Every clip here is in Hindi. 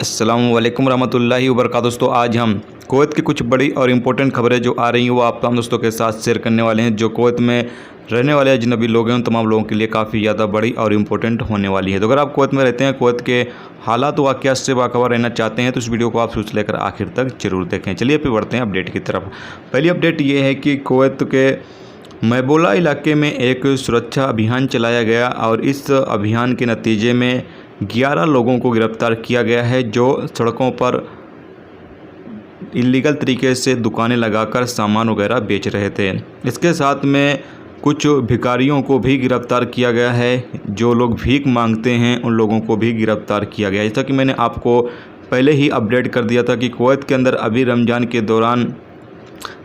अस्सलामु अलैकुम रहमतुल्लाहि व बरकातहू। दोस्तों आज हम कुवैत की कुछ बड़ी और इम्पोर्टेंट खबरें जो आ रही हैं वो आप तमाम दोस्तों के साथ शेयर करने वाले हैं। जो कुवैत में रहने वाले अजनबी लोग हैं उन तमाम लोगों के लिए काफ़ी ज़्यादा बड़ी और इम्पोर्टेंट होने वाली है। तो अगर आप कुवैत में रहते हैं, कुवैत के हालात वाक़यात से बाखबर रहना चाहते हैं तो इस वीडियो को आप शुरू से लेकर आखिर तक जरूर देखें। चलिए फिर बढ़ते हैं अपडेट की तरफ। पहली अपडेट ये है कि कुवैत के मैबोला इलाके में एक सुरक्षा अभियान चलाया गया और इस अभियान के नतीजे में 11 लोगों को गिरफ्तार किया गया है जो सड़कों पर इलीगल तरीके से दुकानें लगाकर सामान वगैरह बेच रहे थे। इसके साथ में कुछ भिखारियों को भी गिरफ्तार किया गया है। जो लोग भीख मांगते हैं उन लोगों को भी गिरफ्तार किया गया है। जैसा कि मैंने आपको पहले ही अपडेट कर दिया था कि कुवैत के अंदर अभी रमज़ान के दौरान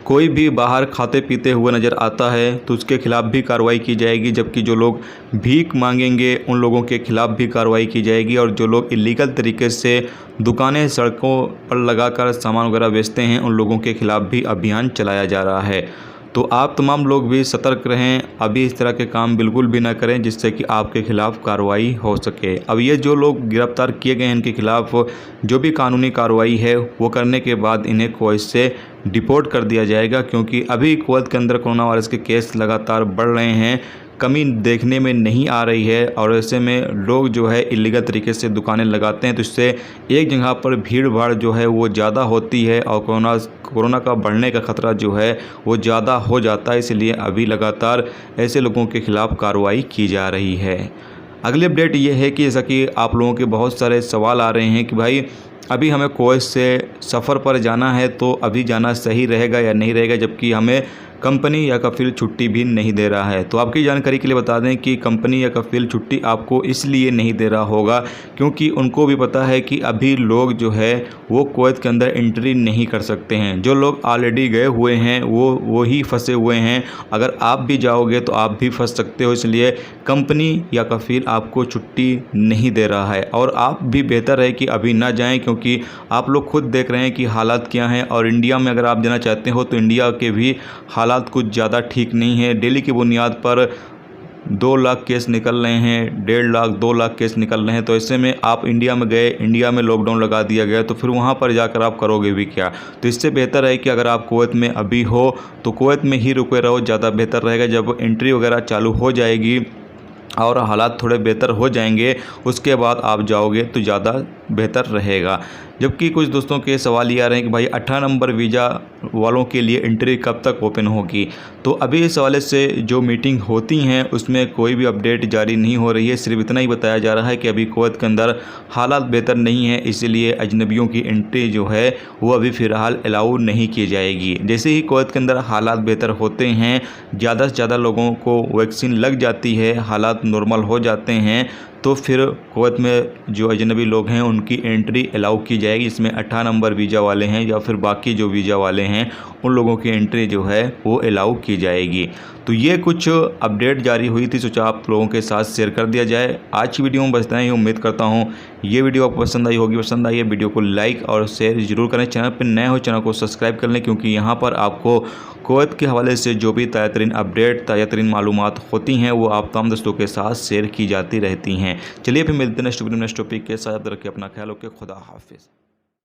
कोई भी बाहर खाते पीते हुए नज़र आता है तो उसके खिलाफ़ भी कार्रवाई की जाएगी, जबकि जो लोग भीख मांगेंगे उन लोगों के खिलाफ़ भी कार्रवाई की जाएगी। और जो लोग इलीगल तरीके से दुकानें सड़कों पर लगाकर सामान वगैरह बेचते हैं उन लोगों के खिलाफ़ भी अभियान चलाया जा रहा है। तो आप तमाम लोग भी सतर्क रहें, अभी इस तरह के काम बिल्कुल भी ना करें जिससे कि आपके खिलाफ़ कार्रवाई हो सके। अब ये जो लोग गिरफ्तार किए गए हैं इनके खिलाफ़ जो भी कानूनी कार्रवाई है वो करने के बाद इन्हें कुवैत से डिपोर्ट कर दिया जाएगा, क्योंकि अभी कुवैत के अंदर कोरोना वायरस के केस लगातार बढ़ रहे हैं, कमी देखने में नहीं आ रही है। और ऐसे में लोग जो है इलीगल तरीके से दुकानें लगाते हैं तो इससे एक जगह पर भीड़ भाड़ जो है वो ज़्यादा होती है और कोरोना का बढ़ने का ख़तरा जो है वो ज़्यादा हो जाता है। इसलिए अभी लगातार ऐसे लोगों के खिलाफ़ कार्रवाई की जा रही है। अगली अपडेट ये है कि जैसा कि आप लोगों के बहुत सारे सवाल आ रहे हैं कि भाई अभी हमें कुवैत से सफ़र पर जाना है तो अभी जाना सही रहेगा या नहीं रहेगा, जबकि हमें कंपनी या कफ़ील छुट्टी भी नहीं दे रहा है। तो आपकी जानकारी के लिए बता दें कि कंपनी या कफ़ील छुट्टी आपको इसलिए नहीं दे रहा होगा क्योंकि उनको भी पता है कि अभी लोग जो है वो कुवैत के अंदर एंट्री नहीं कर सकते हैं। जो लोग ऑलरेडी गए हुए हैं वो ही फंसे हुए हैं। अगर आप भी जाओगे तो आप भी फंस सकते हो, इसलिए कंपनी या कफ़ील आपको छुट्टी नहीं दे रहा है। और आप भी बेहतर है कि अभी ना जाएँ, क्योंकि आप लोग खुद देख रहे हैं कि हालात क्या हैं। और इंडिया में अगर आप जाना चाहते हो तो इंडिया के भी हालात कुछ ज़्यादा ठीक नहीं है। डेली की बुनियाद पर 2 लाख केस निकल रहे हैं, 1.5 लाख 2 लाख केस निकल रहे हैं। तो ऐसे में आप इंडिया में गए, इंडिया में लॉकडाउन लगा दिया गया तो फिर वहाँ पर जाकर आप करोगे भी क्या। तो इससे बेहतर है कि अगर आप कुवैत में अभी हो तो कुवैत में ही रुके रहो, ज़्यादा बेहतर रहेगा। जब एंट्री वगैरह चालू हो जाएगी और हालात थोड़े बेहतर हो जाएंगे उसके बाद आप जाओगे तो ज़्यादा बेहतर रहेगा। जबकि कुछ दोस्तों के सवाल ये आ रहे हैं कि भाई 18 नंबर वीज़ा वालों के लिए एंट्री कब तक ओपन होगी। तो अभी इस हवाले से जो मीटिंग होती हैं उसमें कोई भी अपडेट जारी नहीं हो रही है। सिर्फ इतना ही बताया जा रहा है कि अभी कुवैत के अंदर हालात बेहतर नहीं है, इसीलिए अजनबियों की एंट्री जो है वो अभी फ़िलहाल अलाउ नहीं की जाएगी। जैसे ही कुवैत के अंदर हालात बेहतर होते हैं, ज़्यादा से ज़्यादा लोगों को वैक्सीन लग जाती है, हालात नॉर्मल हो जाते हैं, तो फिर कुवैत में जो अजनबी लोग हैं उनकी एंट्री अलाउ की जाएगी। इसमें 18 नंबर वीज़ा वाले हैं या फिर बाकी जो वीज़ा वाले हैं उन लोगों की एंट्री जो है वो अलाउ की जाएगी। तो ये कुछ अपडेट जारी हुई थी, सोचा आप लोगों के साथ शेयर कर दिया जाए। आज की वीडियो में बस इतना ही। उम्मीद करता हूँ ये वीडियो आपको पसंद आई होगी। पसंद आई है वीडियो को लाइक और शेयर ज़रूर करें। चैनल पर नए हो चैनल को सब्सक्राइब कर लें, क्योंकि यहाँ पर आपको कुवैत के हवाले से जो भी ताज़ा तरीन अपडेट, ताज़ा तरीन मालूमात होती हैं वो आप तमाम दोस्तों के साथ शेयर की जाती रहती हैं। चलिए फिर मिलते हैं नेक्स्ट वीडियो नेक्स्ट टॉपिक के साथ। रखिए अपना ख्याल, ओके, खुदा हाफिज़।